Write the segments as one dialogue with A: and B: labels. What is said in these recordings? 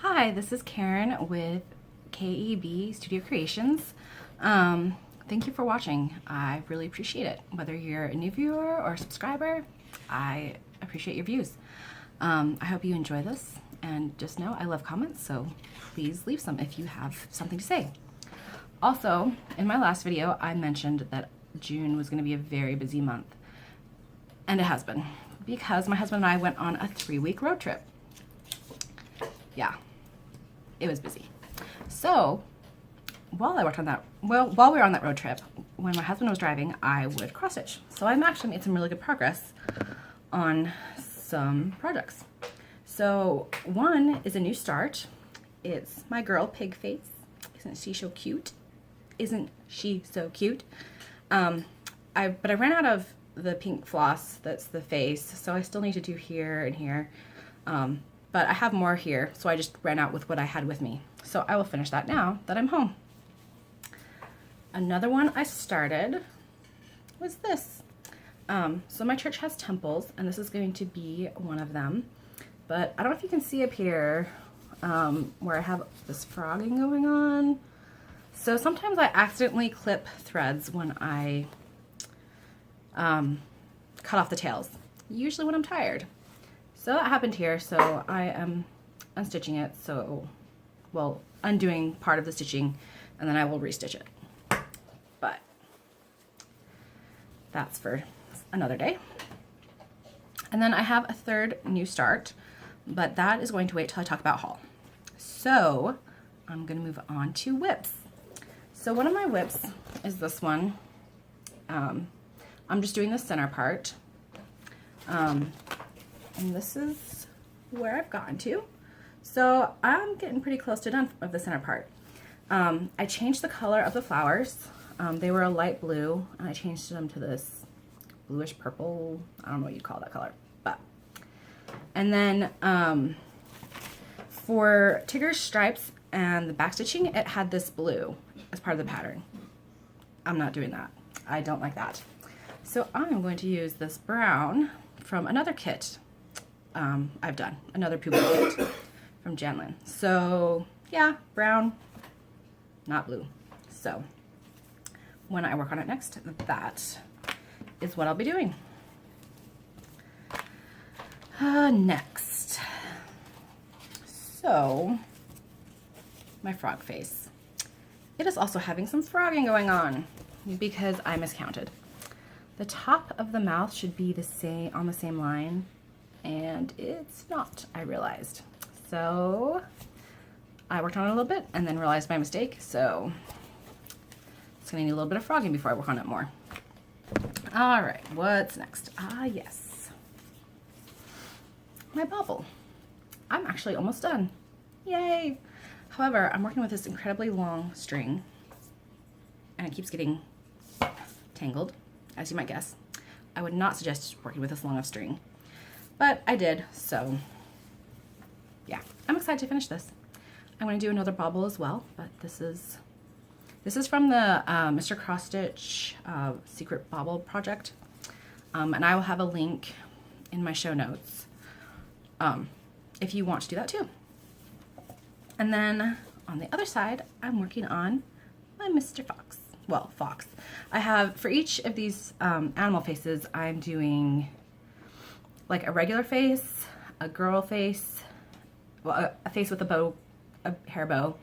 A: Hi, this is Karen with KEB Studio Creations. Thank you for watching. I really appreciate it. Whether you're a new viewer or a subscriber, I appreciate your views. I hope you enjoy this, and just know I love comments, so please leave some if you have something to say. Also, in my last video, I mentioned that June was going to be a very busy month, and it has been, because my husband and I went on a 3-week road trip. Yeah, it was busy. So while we were on that road trip, when my husband was driving, I would cross stitch. So I've actually made some really good progress on some projects. So one is a new start. It's my girl Pig Face. Isn't she so cute? Isn't she so cute? But I ran out of the pink floss that's the face, so I still need to do here and here. But I have more here, so I just ran out with what I had with me. So I will finish that now that I'm home. Another one I started was this. So my church has temples, and this is going to be one of them. But I don't know if you can see up here where I have this frogging going on. So sometimes I accidentally clip threads when I cut off the tails, usually when I'm tired. So that happened here, so I am unstitching it, undoing part of the stitching, and then I will restitch it. But that's for another day. And then I have a third new start, but that is going to wait till I talk about haul. So I'm going to move on to whips. So one of my whips is this one. I'm just doing the center part. And this is where I've gotten to. So I'm getting pretty close to done of the center part. I changed the color of the flowers. They were a light blue, and I changed them to this bluish purple. I don't know what you'd call that color. And then for Tigger's stripes and the back stitching, it had this blue as part of the pattern. I'm not doing that. I don't like that. So I'm going to use this brown from another kit I've done, another Puma kit from Janlin. So yeah, brown, not blue. So when I work on it next, that is what I'll be doing. Next, so my frog face. It is also having some frogging going on because I miscounted. The top of the mouth should be on the same line, and it's not, I realized. So I worked on it a little bit and then realized my mistake, so it's gonna need a little bit of frogging before I work on it more. All right, what's next? Yes, my bobble. I'm actually almost done. Yay! However, I'm working with this incredibly long string, and it keeps getting tangled, as you might guess. I would not suggest working with this long of string, but I did, so yeah. I'm excited to finish this. I'm going to do another bobble as well, but this is from the Mr. Cross Stitch Secret Bobble project, and I will have a link in my show notes if you want to do that too. And then on the other side, I'm working on my Mr. Fox. Well, fox. I have, for each of these animal faces, I'm doing like a regular face, a girl face, well, a face with a bow, a hair bow,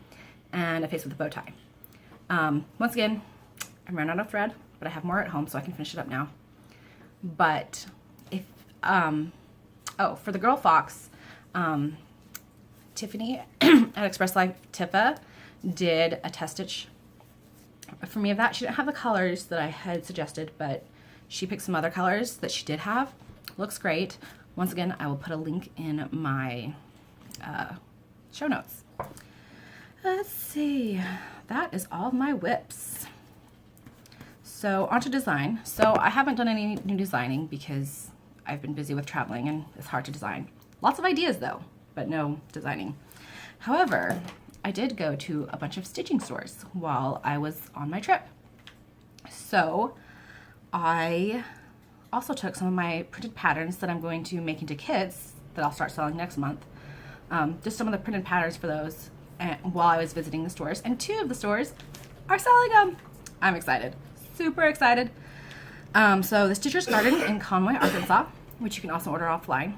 A: and a face with a bow tie. Once again, I ran out of thread, but I have more at home, so I can finish it up now. But if, for the girl fox, Tiffany at Express Life Tifa did a test stitch for me of that. She didn't have the colors that I had suggested, but she picked some other colors that she did have. Looks great. Once again, I will put a link in my show notes. Let's see. That is all of my whips. So on to design. So I haven't done any new designing because I've been busy with traveling and it's hard to design. Lots of ideas though, but no designing. However, I did go to a bunch of stitching stores while I was on my trip. So I also took some of my printed patterns that I'm going to make into kits that I'll start selling next month just some of the printed patterns for those while I was visiting the stores. And 2 of the stores are selling them. I'm excited, super excited. So the Stitcher's Garden in Conway, Arkansas, which you can also order offline,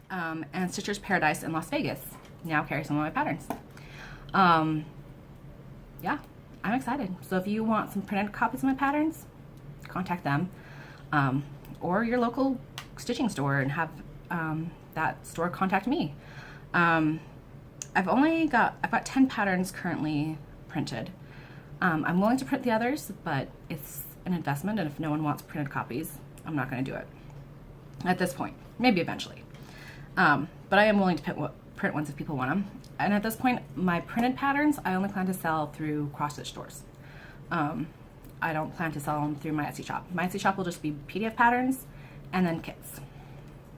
A: and Stitcher's Paradise in Las Vegas now carry some of my patterns. Yeah, I'm excited. So if you want some printed copies of my patterns, contact them, or your local stitching store and have that store contact me. I've got 10 patterns currently printed. I'm willing to print the others, but it's an investment, and if no one wants printed copies, I'm not going to do it at this point. Maybe eventually. But I am willing to print ones if people want them. And at this point, my printed patterns, I only plan to sell through cross-stitch stores. I don't plan to sell them through my Etsy shop. My Etsy shop will just be PDF patterns and then kits.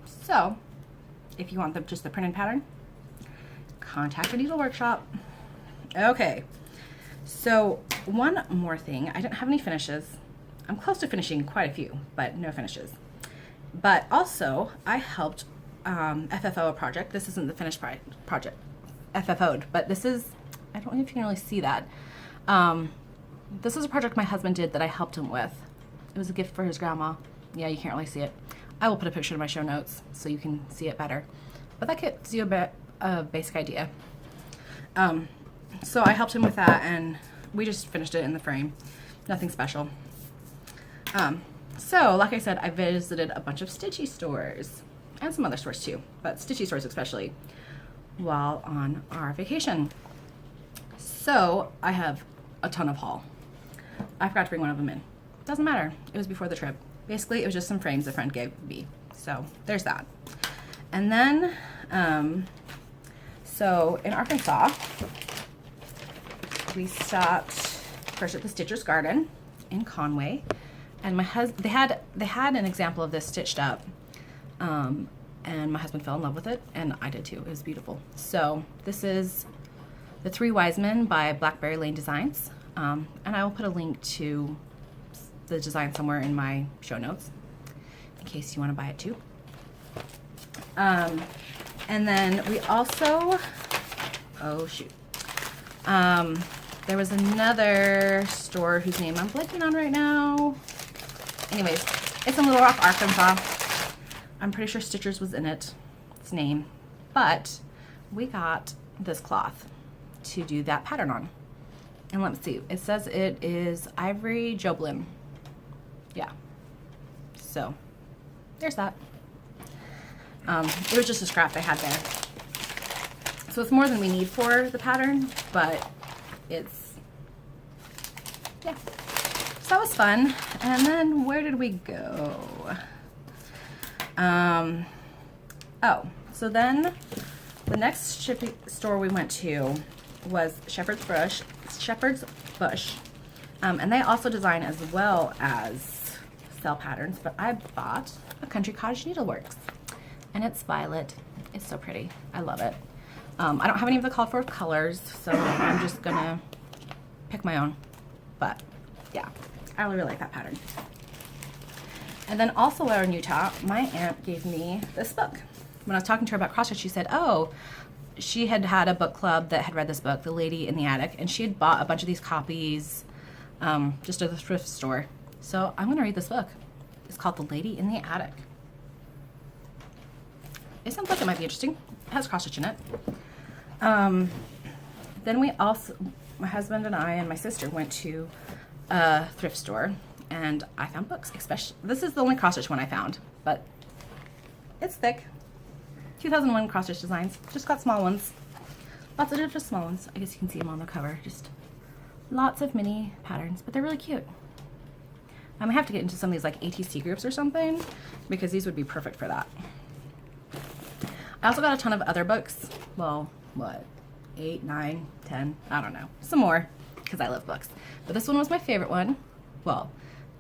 A: So if you want just the printed pattern, contact the Needle Workshop. Okay, so one more thing. I didn't have any finishes. I'm close to finishing quite a few, but no finishes. But also, I helped FFO a project. This isn't the finished project, FFO'd, but this is, I don't know if you can really see that. This is a project my husband did that I helped him with. It was a gift for his grandma. Yeah, you can't really see it. I will put a picture in my show notes so you can see it better. But that gives you a basic idea. So I helped him with that, and we just finished it in the frame. Nothing special. So like I said, I visited a bunch of Stitchy stores and some other stores too, but Stitchy stores especially, while on our vacation. So I have a ton of haul. I forgot to bring one of them in. Doesn't matter. It was before the trip. Basically, it was just some frames a friend gave me. So there's that. And then, so in Arkansas, we stopped first at the Stitcher's Garden in Conway, and my husband, they had an example of this stitched up, and my husband fell in love with it, and I did too. It was beautiful. So this is The Three Wise Men by Blackberry Lane Designs, and I will put a link to the design somewhere in my show notes in case you want to buy it too. And then we also, oh shoot, there was another store whose name I'm blanking on right now. Anyways, it's in Little Rock, Arkansas. I'm pretty sure Stitchers was in its name, but we got this cloth to do that pattern on. And let's see, it says it is Ivory Joblin. Yeah, so there's that. It was just a scrap I had there. So it's more than we need for the pattern, but it's, yeah. So that was fun. And then where did we go? Oh, so then the next shipping store we went to was Shepherd's Bush. And they also design as well as sell patterns, but I bought a Country Cottage Needleworks, and it's violet. It's so pretty. I love it. I don't have any of the called for colors, so I'm just gonna pick my own. But yeah, I really like that pattern. And then also while in Utah, my aunt gave me this book. When I was talking to her about CrossFit, she said, oh, she had had a book club that had read this book, The Lady in the Attic, and she had bought a bunch of these copies just at the thrift store. So I'm gonna read this book. It's called The Lady in the Attic. It sounds like it might be interesting. It has cross stitch in it. Then we also, my husband and I and my sister went to a thrift store, and I found books. Especially, this is the only cross stitch one I found, but it's thick. 2001 cross stitch designs. Just got small ones. Lots of just small ones. I guess you can see them on the cover. Just lots of mini patterns, but they're really cute. I might have to get into some of these like ATC groups or something, because these would be perfect for that. I also got a ton of other books. Well, what? 8, 9, 10, I don't know. Some more, because I love books. But this one was my favorite one. Well,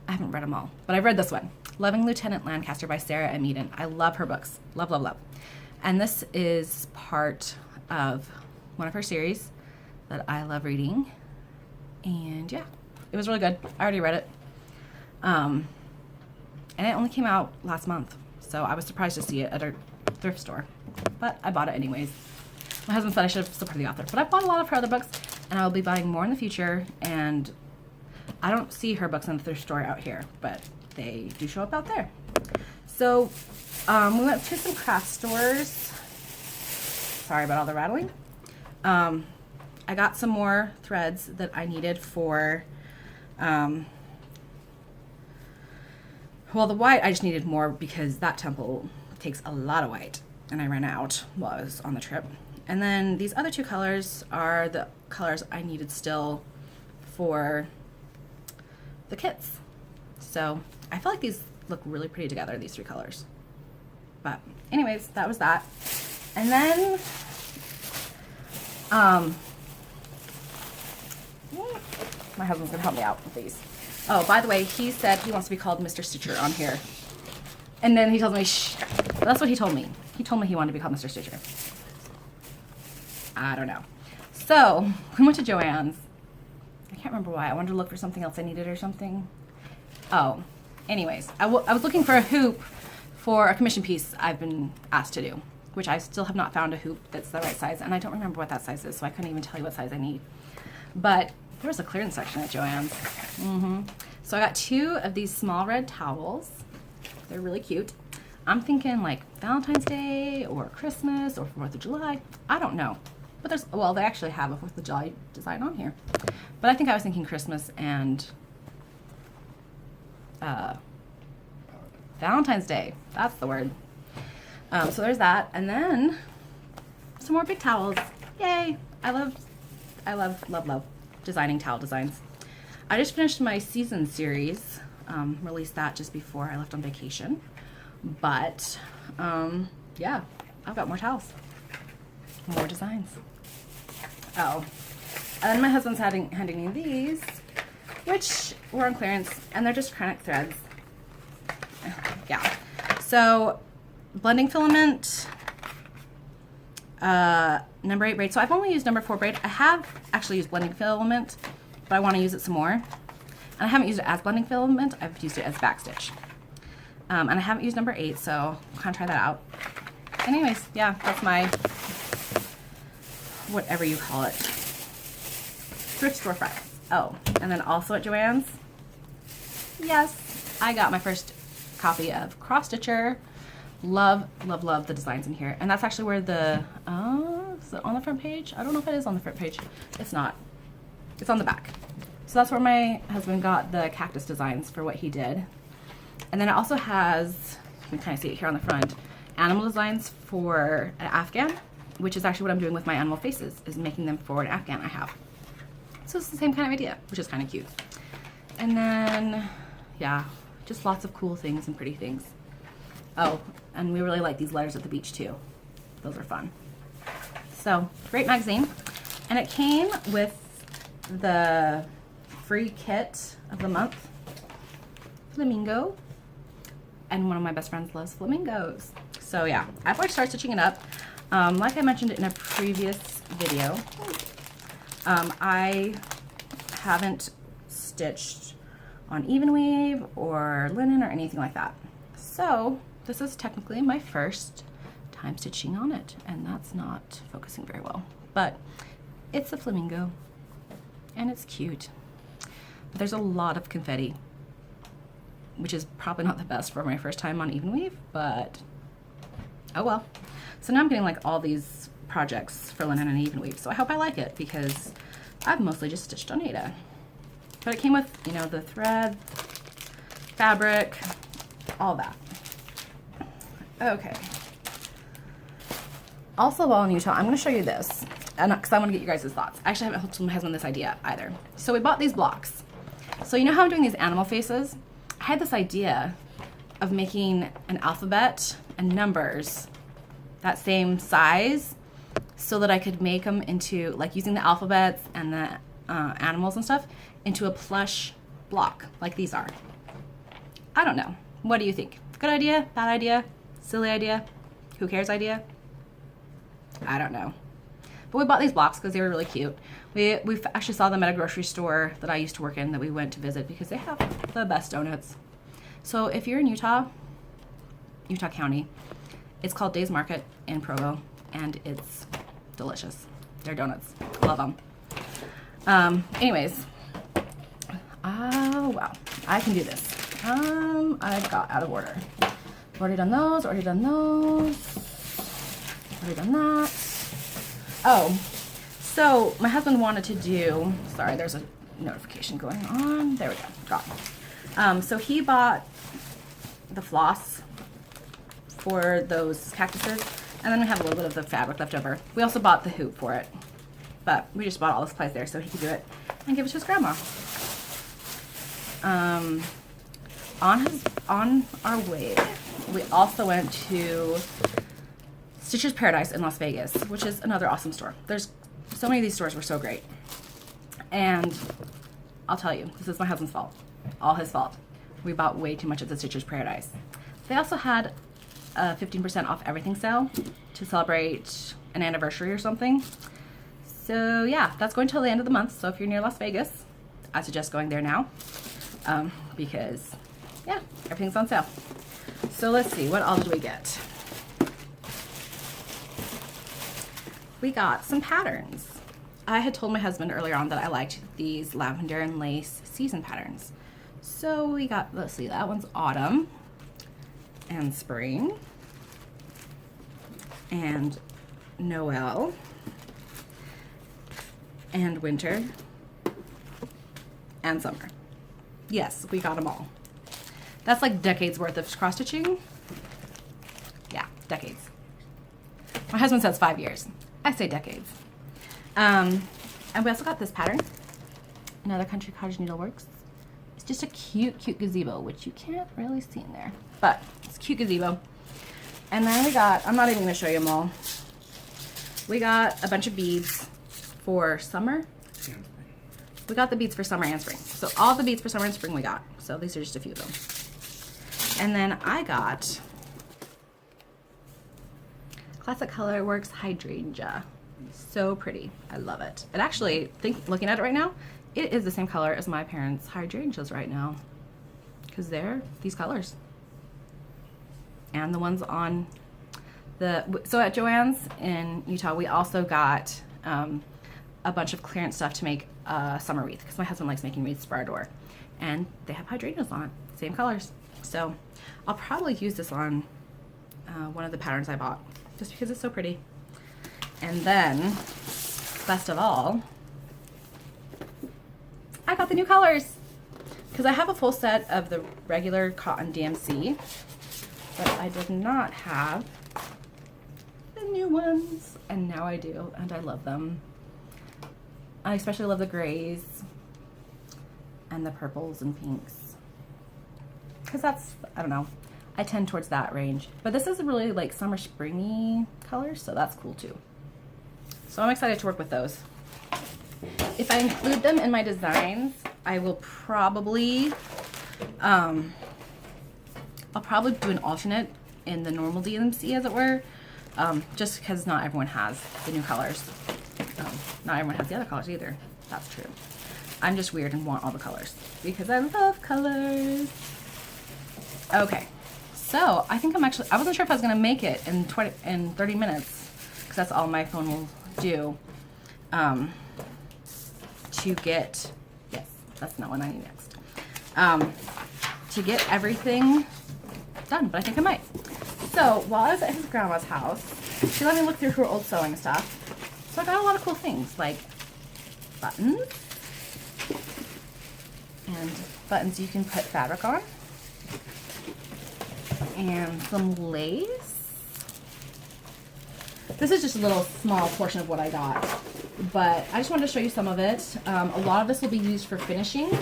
A: I haven't read them all, but I've read this one. Loving Lieutenant Lancaster by Sarah M. Eden. I love her books. Love, love, love. And this is part of one of her series that I love reading. And yeah, it was really good. I already read it. And it only came out last month, so I was surprised to see it at a thrift store, but I bought it anyways. My husband said I should have supported the author, but I've bought a lot of her other books, and I will be buying more in the future, and I don't see her books in the thrift store out here, but they do show up out there. So we went to some craft stores. Sorry about all the rattling. I got some more threads that I needed for, well, the white I just needed more because that temple takes a lot of white, and I ran out while I was on the trip. And then these other two colors are the colors I needed still for the kits. So I feel like these look really pretty together, these three colors. But anyways, that was that. And then my husband's gonna help me out with these. Oh, by the way, he said he wants to be called Mr. Stitcher on here. And then he tells me, shh. That's what he told me. He told me he wanted to be called Mr. Stitcher. I don't know. So we went to Joann's. I can't remember why. I wanted to look for something else I needed or something. Oh, anyways, I was looking for a hoop for a commission piece I've been asked to do, which I still have not found a hoop that's the right size, and I don't remember what that size is, so I couldn't even tell you what size I need. But there was a clearance section at Joann's. So I got 2 of these small red towels. They're really cute. I'm thinking like Valentine's Day or Christmas or 4th of July. I don't know. But there's, well, they actually have a 4th of July design on here. But I think I was thinking Christmas and Valentine's Day. That's the word. So there's that. And then some more big towels. Yay. I love designing towel designs. I just finished my season series. Released that just before I left on vacation. But yeah, I've got more towels. More designs. Oh. And then my husband's handing me these, which were on clearance, and they're just Krennic threads. Yeah. So, blending filament, number 8 braid. So I've only used number 4 braid. I have actually used blending filament, but I want to use it some more. And I haven't used it as blending filament. I've used it as backstitch. And I haven't used number 8, so I'm gonna try that out. Anyways, yeah, that's my, whatever you call it, thrift store fries. Oh, and then also at Joann's, yes, I got my first copy of Cross Stitcher. Love, love, love the designs in here. And that's actually where the, is it on the front page? I don't know if it is on the front page. It's not. It's on the back. So that's where my husband got the cactus designs for what he did. And then it also has, you can kind of see it here on the front, animal designs for an Afghan, which is actually what I'm doing with my animal faces, is making them for an Afghan I have. So it's the same kind of idea, which is kind of cute. And then, yeah, just lots of cool things and pretty things. Oh, and we really like these letters at the beach too. Those are fun. So, great magazine. And it came with the free kit of the month, Flamingo. And one of my best friends loves flamingos. So yeah, I've already started stitching it up. Like I mentioned in a previous video, I haven't stitched on even weave or linen or anything like that. So this is technically my first time stitching on it, and that's not focusing very well. But it's a flamingo, and it's cute. But there's a lot of confetti, which is probably not the best for my first time on even weave, but oh well. So now I'm getting like all these projects for linen and even weave, so I hope I like it because I've mostly just stitched on Aida. But it came with, you know, the thread, fabric, all that. Okay. Also, while in Utah, I'm going to show you this, and because I want to get you guys' thoughts. I actually haven't told my husband this idea either. So we bought these blocks. So you know how I'm doing these animal faces? I had this idea of making an alphabet and numbers that same size so that I could make them into, like using the alphabets and the animals and stuff, into a plush block like these are. I don't know. What do you think? Good idea? Bad idea? Silly idea? Who cares idea? I don't know. But we bought these blocks because they were really cute. We actually saw them at a grocery store that I used to work in that we went to visit because they have the best donuts. So if you're in Utah County, it's called Days Market in Provo, and it's delicious. They're donuts. Love them. Anyways. Oh, wow. I can do this. I've got out of order. Already done those. Already done those. Already done that. Oh, so my husband wanted to do, sorry, there's a notification going on. There we go. Got it. So he bought the floss for those cactuses, and then we have a little bit of the fabric left over. We also bought the hoop for it, but we just bought all the supplies there so he could do it and give it to his grandma. On our way, we also went to Stitcher's Paradise in Las Vegas, which is another awesome store. There's so many of these stores were so great. And I'll tell you, this is my husband's fault. All his fault. We bought way too much at the Stitcher's Paradise. They also had a 15% off everything sale to celebrate an anniversary or something. So yeah, that's going till the end of the month. So if you're near Las Vegas, I suggest going there now. Because yeah, everything's on sale. So let's see, what else did we get? We got some patterns. I had told my husband earlier on that I liked these lavender and lace season patterns. So we got, let's see, that one's autumn and spring and Noel and winter and summer. Yes, we got them all. That's like decades worth of cross stitching. Yeah, decades. My husband says 5 years. I say decades. And we also got this pattern. Another Country Cottage Needleworks. It's just a cute, cute gazebo, which you can't really see in there. But it's a cute gazebo. And then we got, I'm not even going to show you them all. We got a bunch of beads for summer. We got the beads for summer and spring. So all the beads for summer and spring we got. So these are just a few of them. And then I got Classic Colorworks Hydrangea. So pretty. I love it. It actually, looking at it right now, it is the same color as my parents' hydrangeas right now. Because they're these colors. And the ones on the, so at Joann's in Utah, we also got a bunch of clearance stuff to make a summer wreath. Because my husband likes making wreaths for our door. And they have hydrangeas on it. Same colors. So I'll probably use this on one of the patterns I bought. Just because it's so pretty. And then, best of all, I got the new colors. Because I have a full set of the regular cotton DMC, but I did not have the new ones. And now I do, and I love them. I especially love the grays and the purples and pinks. Because that's, I don't know, I tend towards that range. But this is really like summer springy colors, so that's cool too. So I'm excited to work with those. If I include them in my designs, I will probably, I'll probably do an alternate in the normal DMC, as it were, just because not everyone has the new colors. Not everyone has the other colors either. That's true. I'm just weird and want all the colors because I love colors. Okay, so I think I wasn't sure if I was gonna make it in 30 minutes because that's all my phone will do. To get, yes, that's not what I need next. To get everything done, but I think I might. So while I was at his grandma's house, she let me look through her old sewing stuff. So I got a lot of cool things like buttons, and buttons you can put fabric on, and some lace. This is just a little small portion of what I got, but I just wanted to show you some of it. A lot of this will be used for finishing,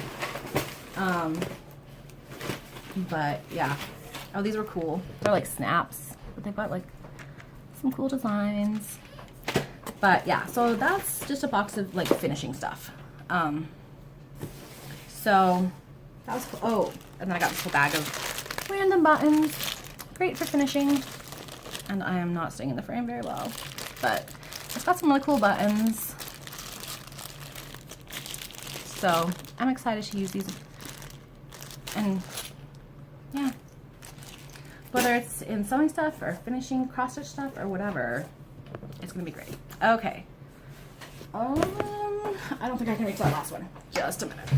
A: but yeah. Oh, these were cool. They're like snaps, but they've got like some cool designs. But yeah, so that's just a box of like finishing stuff. So that was cool. Oh, and then I got this whole bag of random buttons. Great for finishing. And I am not staying in the frame very well, but it's got some really cool buttons. So I'm excited to use these. And yeah, whether it's in sewing stuff or finishing cross stitch stuff or whatever, it's gonna be great. Okay. I don't think I can reach that last one. Just a minute.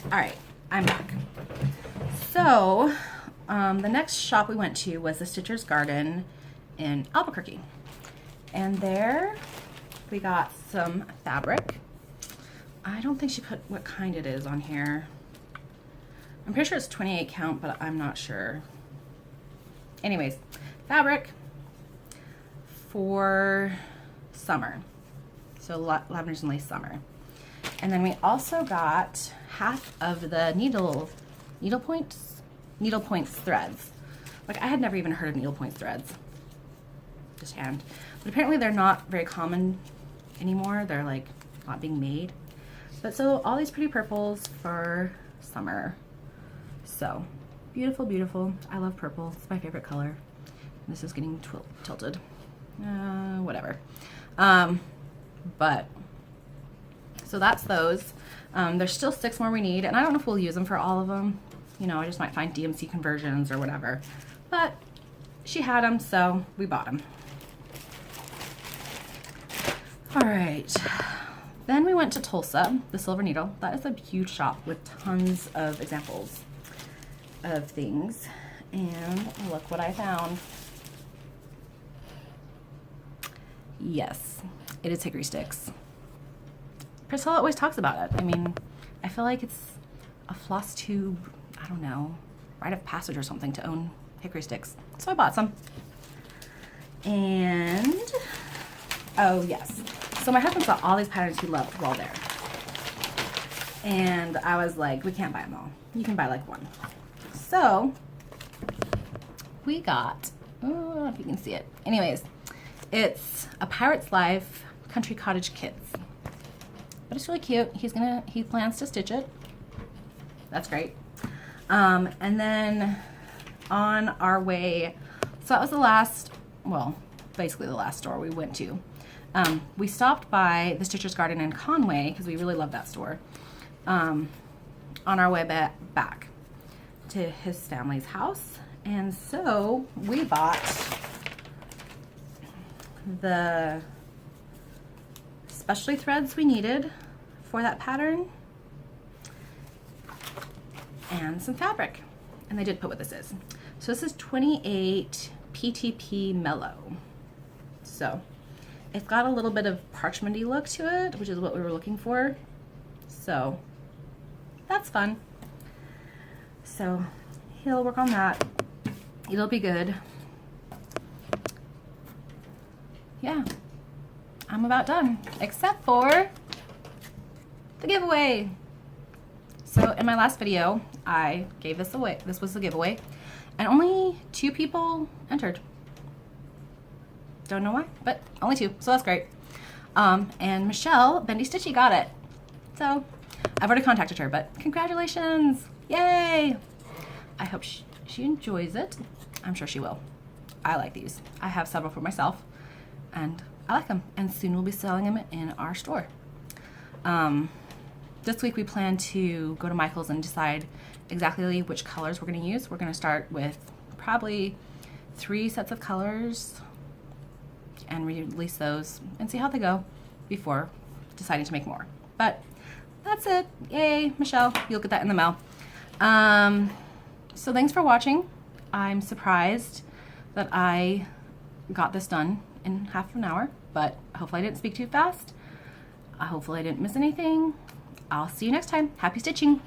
A: All right, I'm back. So, the next shop we went to was the Stitcher's Garden in Albuquerque. And there we got some fabric. I don't think she put what kind it is on here. I'm pretty sure it's 28 count, but I'm not sure. Anyways, fabric for summer. So lavenders and lace summer. And then we also got half of the needle points threads. Like, I had never even heard of needle points threads. Just hand. But apparently they're not very common anymore. They're like not being made. But so all these pretty purples for summer. So beautiful, beautiful. I love purple. It's my favorite color. This is getting tilted. Whatever. But so that's those. There's still 6 more we need, and I don't know if we'll use them for all of them. You know, I just might find DMC conversions or whatever. But she had them, so we bought them. All right. Then we went to Tulsa, the Silver Needle. That is a huge shop with tons of examples of things. And look what I found. Yes, it is hickory sticks. Priscilla always talks about it. I mean, I feel like it's a FlossTube, I don't know, rite of passage or something to own hickory sticks. So I bought some. And, oh yes. So my husband saw all these patterns he loved while there. And I was like, we can't buy them all. You can buy like one. So we got, I don't know if you can see it. Anyways, it's a Pirate's Life Country Cottage Kits. But it's really cute. He plans to stitch it. That's great. And then on our way, so that was the last, well, basically the last store we went to. We stopped by the Stitcher's Garden in Conway because we really love that store. On our way back to his family's house. And so we bought the specialty threads we needed for that pattern and some fabric. And they did put what this is. So this is 28 PTP Mellow. So it's got a little bit of parchmenty look to it, which is what we were looking for. So that's fun. So he'll work on that. It'll be good. Yeah, I'm about done, except for the giveaway. So in my last video, I gave this away. This was the giveaway, and only 2 people entered. Don't know why, but only 2, so that's great. And Michelle, Bendy Stitchy, got it. So I've already contacted her, but congratulations, yay! I hope she enjoys it. I'm sure she will. I like these. I have several for myself, and I like them, and soon we'll be selling them in our store. This week we plan to go to Michael's and decide exactly which colors we're going to use. We're going to start with probably 3 sets of colors and release those and see how they go before deciding to make more. But that's it. Yay, Michelle, you'll get that in the mail. So thanks for watching. I'm surprised that I got this done in half an hour, but hopefully I didn't speak too fast. Hopefully I didn't miss anything. I'll see you next time. Happy stitching.